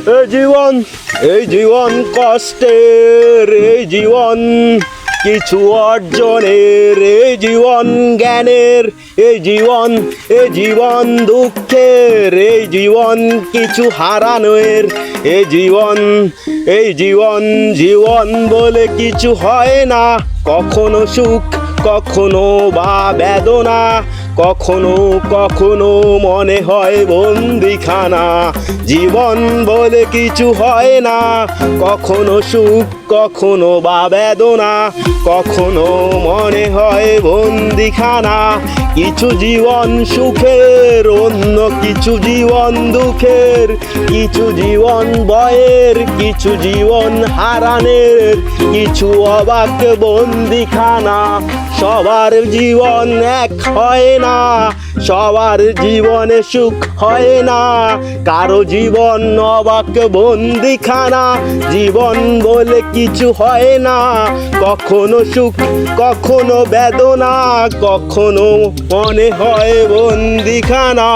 এই জীবন কষ্টের, এই জীবন কিছু অর্জনের, এই জীবন জ্ঞানের, এই জীবন দুঃখের, এই জীবন কিছু হারানোর, এই জীবন বলে কিছু হয় না, কখনো সুখ কখনো বা বেদনা, কখনো মনে হয় বন্দিখানা। জীবন বলে কিছু হয় না, কখনো সুখ কখনো বা বেদনা, কখনো মনে হয় বন্দিখানা। কিছু জীবন সুখের, অন্য কিছু জীবন দুঃখের, কিছু জীবন ভয়ের, কিছু জীবন হারানের, কিছু অবাক বন্দিখানা। সবার জীবন এক হয় না, সবার জীবনে সুখ হয় না, কারো জীবন অবাক বন্দিখানা। জীবন বলে কিছু হয় না, কখনো সুখ কখনো বেদনা, কখনো মনে হয় বন্দিখানা।